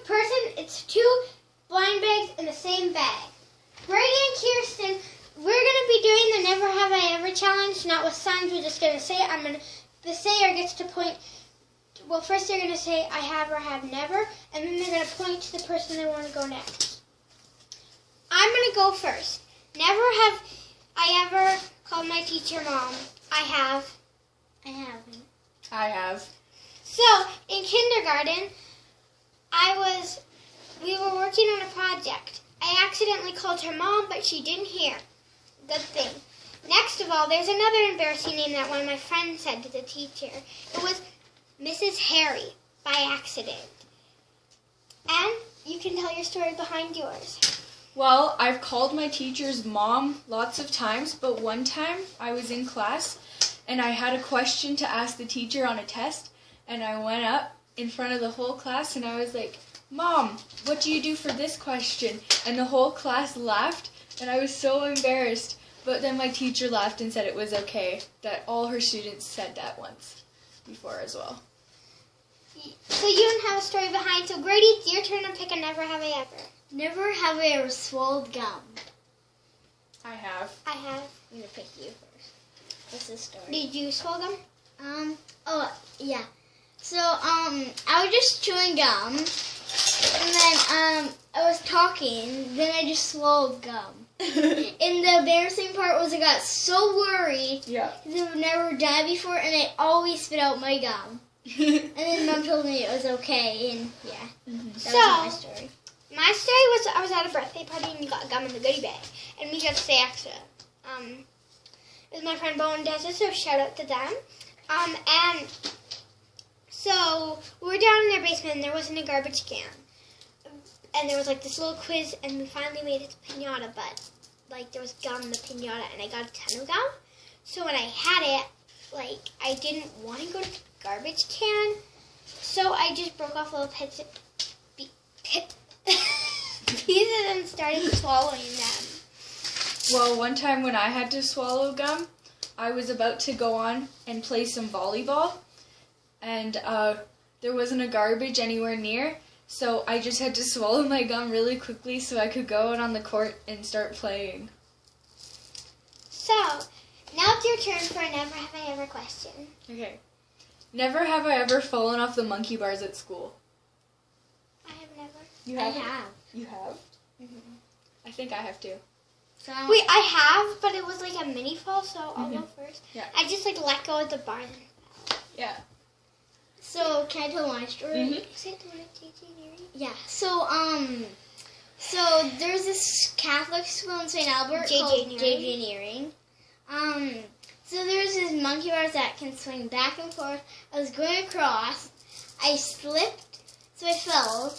person, it's 2 blind bags in the same bag. Brady and Kirsten, we're going to be doing the Never Have I Ever challenge, not with signs. We're just going to say it. The sayer gets to point. Well, first they're going to say I have or have never, and then they're going to point to the person they want to go next. I'm going to go first. Never have I ever called my teacher mom. I have. I haven't. I have. So, in kindergarten, we were working on a project. I accidentally called her mom, but she didn't hear. Good thing. Next of all, there's another embarrassing name that one of my friends said to the teacher. It was Mrs. Harry, by accident. And you can tell your story behind yours. Well, I've called my teacher's mom lots of times, but one time I was in class and I had a question to ask the teacher on a test, and I went up in front of the whole class and I was like, Mom, what do you do for this question? And the whole class laughed and I was so embarrassed, but then my teacher laughed and said it was okay, that all her students said that once before as well. So you don't have a story behind, so Grady, it's your turn to pick a Never Have I Ever. Never have I ever swallowed gum. I have. I have. I'm going to pick you first. What's the story? Did you swallow gum? Yeah. So, I was just chewing gum, and then, I was talking, then I just swallowed gum. And the embarrassing part was I got so worried because I've never done it before, and I always spit out my gum. And then Mom told me it was okay, and yeah, that was my story. My story was I was at a birthday party and got gum in the goodie bag, and we got to stay extra. It was my friend Bo and Dessa, so shout out to them. And so we were down in their basement, and there wasn't a garbage can. And there was like this little quiz, and we finally made it to pinata, but like there was gum in the pinata, and I got a ton of gum. So when I had it, like I didn't want to go to the garbage can, so I just broke off little pieces and started swallowing them. Well, one time when I had to swallow gum, I was about to go on and play some volleyball, and there wasn't a garbage anywhere near, so I just had to swallow my gum really quickly so I could go out on the court and start playing. So, now it's your turn for a Never Have I Ever question. Okay. Never have I ever fallen off the monkey bars at school. I have never. You I have? have. You have? Mm-hmm. I think I have too. So, Wait, I have, but it was like a mini fall, so I'll go first. Yeah. I just like let go of the bar. Yeah. So can I tell my story? Mm-hmm. Is it the one at JJ Neary? Yeah. So there's this Catholic school in St. Albert called JJ Nearing. So there's this monkey bars that can swing back and forth. I was going across. I slipped, so I fell.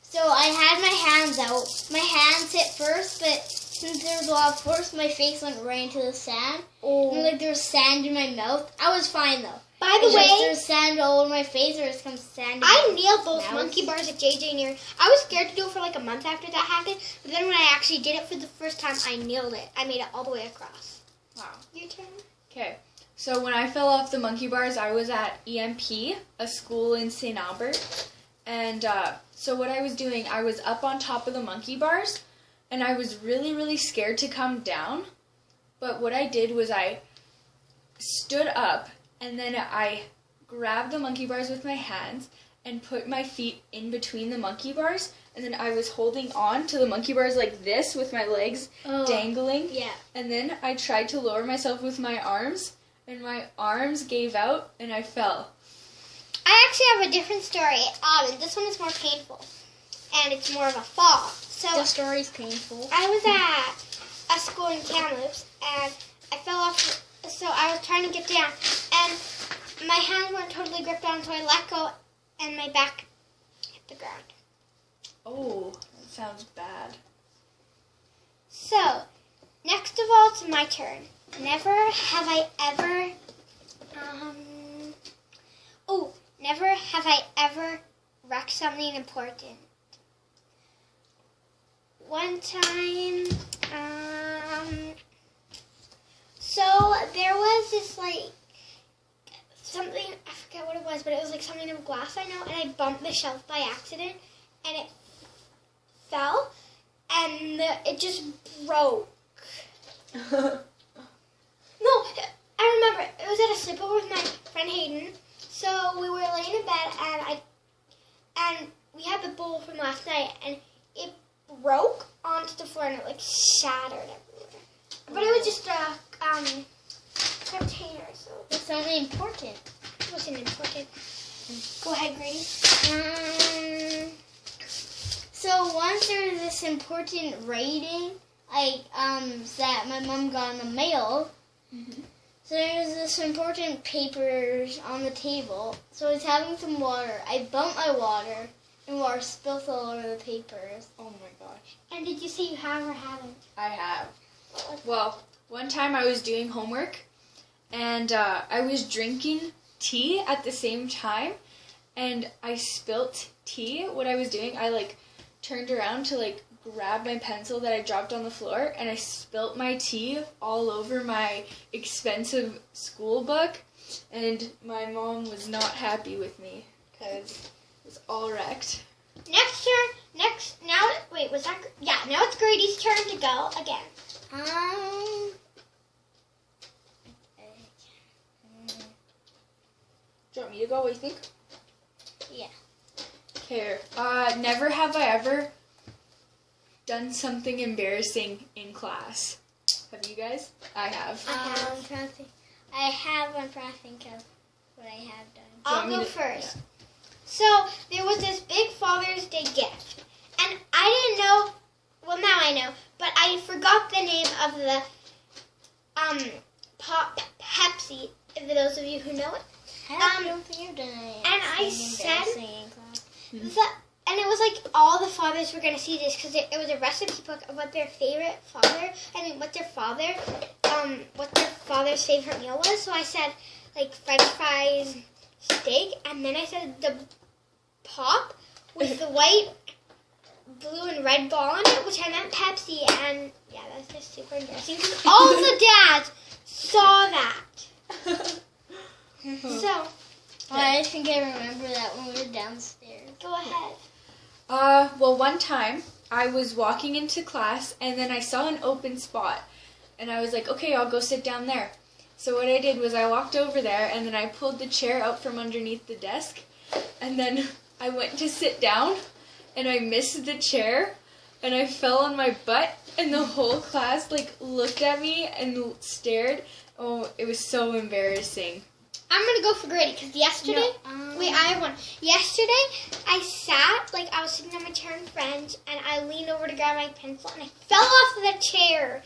So I had my hands out. My hands hit first, but since there was a lot of force, my face went right into the sand. Oh. And like there was sand in my mouth. I was fine though. By the way, there's sand all over my face, or just some sand. I nailed those monkey bars at JJ Neary. I was scared to do it for like a month after that happened, but then when I actually did it for the first time, I nailed it. I made it all the way across. Wow. Your turn. Okay. So when I fell off the monkey bars, I was at EMP, a school in St. Albert. And so what I was doing, I was up on top of the monkey bars, and I was really, really scared to come down. But what I did was I stood up, and then I grabbed the monkey bars with my hands and put my feet in between the monkey bars, and then I was holding on to the monkey bars like this with my legs dangling. Yeah. And then I tried to lower myself with my arms, and my arms gave out, and I fell. I actually have a different story. This one is more painful, and it's more of a fall. So The story's painful. I was at a school in Kamloops, and I fell off. So I was trying to get down, and my hands weren't totally gripped on, so I let go, and my back hit the ground. Oh, that sounds bad. So, next of all, it's my turn. Never have I ever, never have I ever wrecked something important. One time, so there was this something, I forget what it was, but it was like something of glass, I know, and I bumped the shelf by accident, and it fell, and it just broke. No, I remember, it was at a sleepover with my friend Hayden, so we were laying in bed, and we had the bowl from last night, and it broke onto the floor, and it like shattered everywhere. But it was just a container, so It's something important. it wasn't important. Go ahead, Grady. So once there was this important rating, that my mom got in the mail. Mhm. So there was this important papers on the table. So I was having some water. I bumped my water, and water spilled all over the papers. Oh my gosh. And did you say you have or haven't? I have. Well, one time I was doing homework, and I was drinking tea at the same time, and I spilt tea. What I was doing, I turned around to grab my pencil that I dropped on the floor, and I spilt my tea all over my expensive school book, and my mom was not happy with me because it was all wrecked. Now it's Grady's turn to go again. Do you want me to go? What do you think? Yeah. Okay. Never have I ever done something embarrassing in class. Have you guys? I have. I'm trying to think. I'm trying to think of what I have done. I'll want me go to- first. So there was this big Father's Day gift, and I didn't know. Well, now I know, but I forgot the name of the Pepsi. For those of you who know it, I don't think I've done it. and I said in class. and it was like all the fathers were gonna see this because it was a recipe book of what their favorite father. I mean, what their father's favorite meal was. So I said French fries, steak, and then I said the pop with the white, blue, and red ball on it, which I meant Pepsi, and yeah, that's just super embarrassing because all the dads saw that. So, I think I remember that when we were downstairs. go ahead. Well, one time I was walking into class and then I saw an open spot and I was like, okay, I'll go sit down there. So what I did was I walked over there and then I pulled the chair out from underneath the desk and then I went to sit down and I missed the chair and I fell on my butt and the whole class looked at me and stared. Oh, it was so embarrassing. I'm gonna go for Grady because yesterday. Wait, I have one. Yesterday, I sat, I was sitting on my chair in French, and I leaned over to grab my pencil, and I fell off the chair.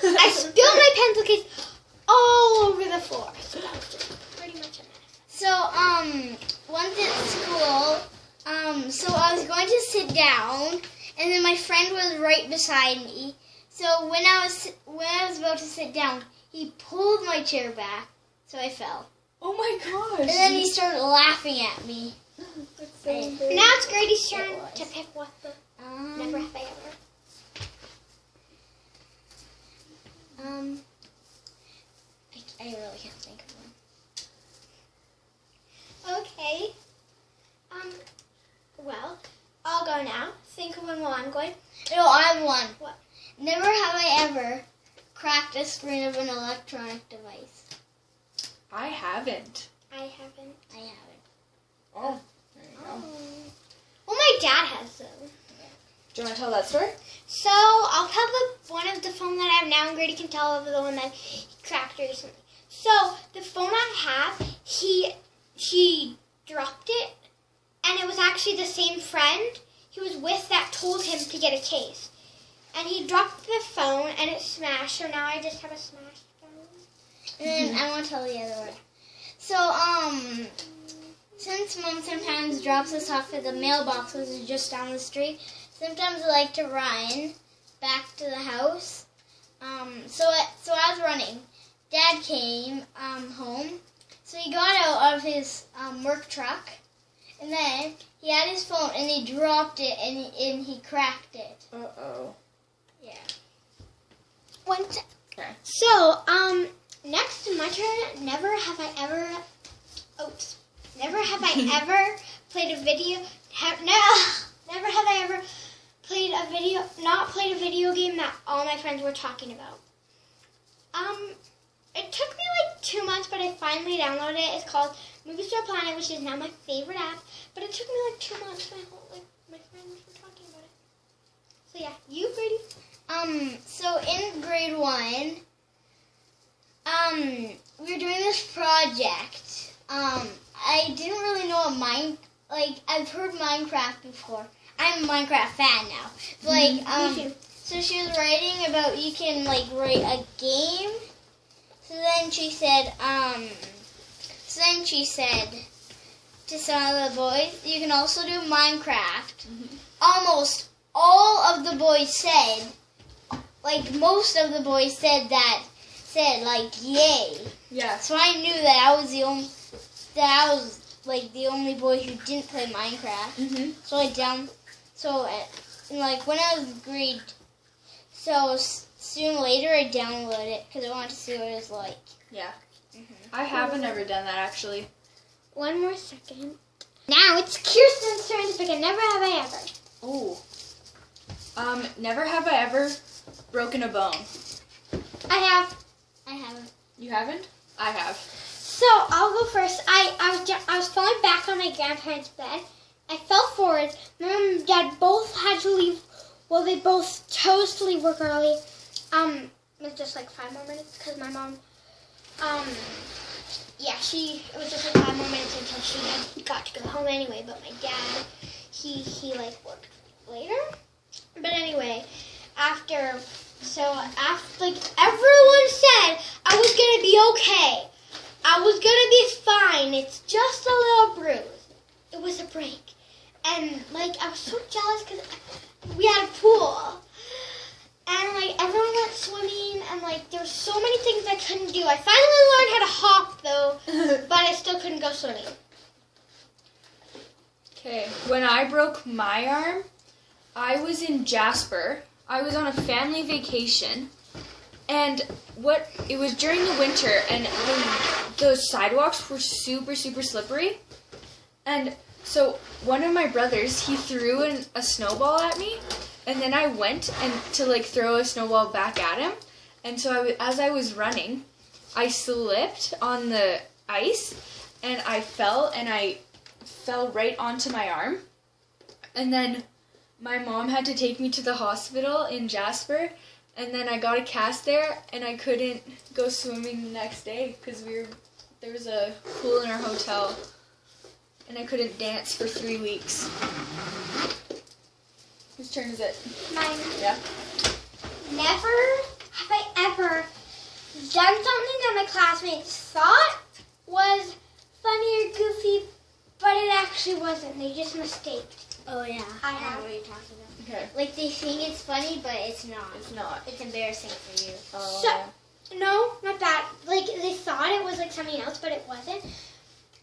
I spilled my pencil case all over the floor. So that was just pretty much a mess. So, once at school, so I was going to sit down, and then my friend was right beside me. So when I was about to sit down, he pulled my chair back, so I fell. Oh my gosh. And then he started laughing at me. That's so embarrassing. Now it's Grady's turn It was. to pick what the never have I ever. I really can't think of one. Okay. Well, I'll go now. Think of one while I'm going. No, I have one. What? Never have I ever cracked a screen of an electronic device. I haven't. I haven't. I haven't. Oh, there you go. Well, my dad has them. Do you want to tell that story? So I'll tell the one of the phone that I have now, and Grady can tell of the one that he cracked recently. So the phone I have, he dropped it, and it was actually the same friend he was with that told him to get a case. And he dropped the phone, and it smashed. So now I just have a smashed phone. And then I want to tell the other one. So, since Mom sometimes drops us off at the mailbox, which is just down the street, sometimes I like to run back to the house. So I was running. Dad came home, so he got out of his work truck, and then he had his phone, and he dropped it, and he cracked it. Uh-oh. Yeah. One sec. Okay. So, next to my turn, never have I ever Oops. Never have I ever played a video. Never have I ever not played a video game that all my friends were talking about. It took me like 2 months, but I finally downloaded it. It's called Movie Star Planet, which is now my favorite app. But it took me like 2 months. My friends were talking about it. So yeah, you, Grady? So in grade 1, we were doing this project. I didn't really know what I've heard Minecraft before. I'm a Minecraft fan now. So she was writing about you can write a game. So then she said to some of the boys, you can also do Minecraft. Mm-hmm. Almost all of the boys said, most of the boys said yay. Yeah. So I knew that I was the only boy who didn't play Minecraft. Mm-hmm. When I was grade, soon later I downloaded it because I wanted to see what it was like. Yeah. Mm-hmm. I haven't ever done that actually. One more second. Now it's Kirsten's turn to pick a never have I ever. Oh. Never have I ever broken a bone. I have. I haven't. You haven't? I have. So I'll go first. I was falling back on my grandparents' bed. I fell forward. My mom and dad both had to leave. Well, they both chose to leave work early. It was just 5 more minutes because my mom, it was just 5 more minutes until she had got to go home anyway. But my dad, he worked later. But anyway, after everyone said I was gonna be okay. I was gonna be fine. It's just a little bruise. It was a break. And, I was so jealous because we had a pool. And, everyone went swimming. And, there were so many things I couldn't do. I finally learned how to hop, though. But I still couldn't go swimming. Okay. When I broke my arm, I was in Jasper. I was on a family vacation. And it was during the winter, and the sidewalks were super, super slippery. And so one of my brothers, he threw a snowball at me, and then I went to throw a snowball back at him. And so as I was running, I slipped on the ice, and I fell right onto my arm. And then my mom had to take me to the hospital in Jasper. And then I got a cast there, and I couldn't go swimming the next day because there was a pool in our hotel, and I couldn't dance for 3 weeks. Whose turn is it? Mine. Yeah. Never have I ever done something that my classmates thought was funny or goofy, but it actually wasn't. They just mistaked. Oh yeah, I have. know what you're talking about. Okay. They think it's funny, but it's not. It's not. It's embarrassing for you. Oh, So, yeah. no, not that. They thought it was something else, but it wasn't.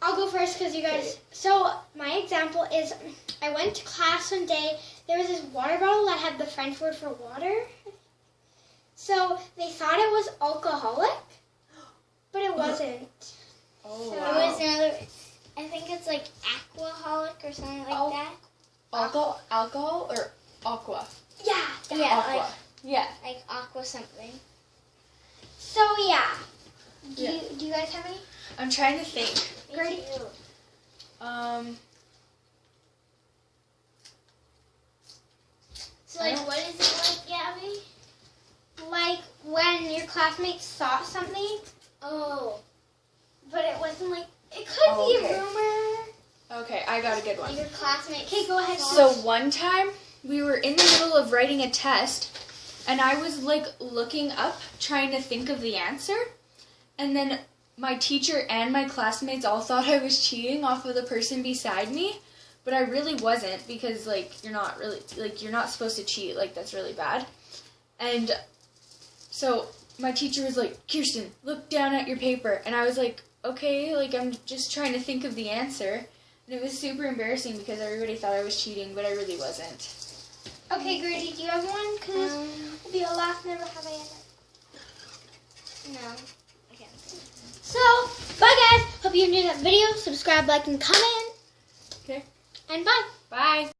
I'll go first because you guys. So my example is, I went to class one day. There was this water bottle that had the French word for water. So they thought it was alcoholic, but it wasn't. Oh, So, It was another. I think it's aquaholic or something like that. Alcohol or aqua? Yeah. Yeah, Aqua. Yeah. like aqua something. So yeah. Do Yeah. you guys have any? I'm trying to think. Me too. So what is it like, Gabby? When your classmates thought something, Oh. but it wasn't it could be Okay. a rumor. Okay, I got a good one. Your classmates. Okay, go ahead. So one time, we were in the middle of writing a test, and I was looking up, trying to think of the answer, and then my teacher and my classmates all thought I was cheating off of the person beside me, but I really wasn't, because you're not really, you're not supposed to cheat, that's really bad. And so my teacher was like, Kirsten, look down at your paper, and I was like, okay, I'm just trying to think of the answer. And it was super embarrassing because everybody thought I was cheating, but I really wasn't. Okay, Grady, do you have one? Because this will be a last never have I ever. No. I can't think. So, bye guys. Hope you enjoyed that video. Subscribe, like, and comment. Okay. And bye. Bye.